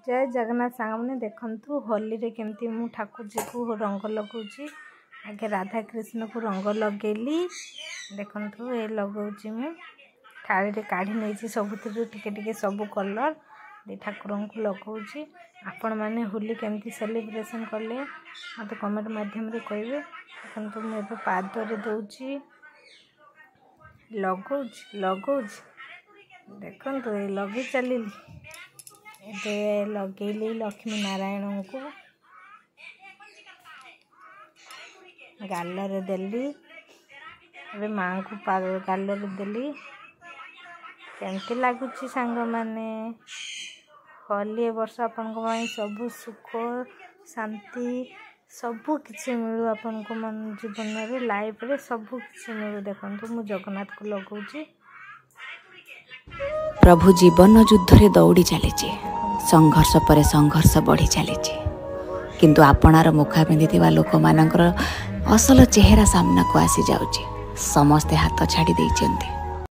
जय जगन्नाथ सामने देखंतु होली रे केमती मु ठाकुर जी को रंग लगाउची। आगे राधा कृष्ण को रंग लगेली देखंतु ए लगाउची मु थाली रे काढी नेची सबुतिर टिके टिके सब कलर दे ठाकुरन को लगाउची। आपण माने होली केमती सेलिब्रेशन करले मते कमेंट माध्यम रे कहबे। देखंतु मु ए पाद रे दउची लगाउची देखंतु ए लगे चलिली ए लगेली लक्ष्मी नारायण को गालर देली ए मां को गालर देली केमती लगुच सांग माने होली वर्ष अपन को सब सुख शांति सबू किसी मिलू अपन को मन जीवन रे लाइफ रे सबू किसी मिलू। देखंतु मु जगन्नाथ को लगाउची। प्रभु जीवन युद्ध रे दौड़ी चली संघर्ष पर संघर्ष बढ़ी चली किंतु आपणार मुखा पिंधि लोक मानकर असल चेहरा सामना को आसी जाउची। समस्ते हाथ छाड़ी देइचंती।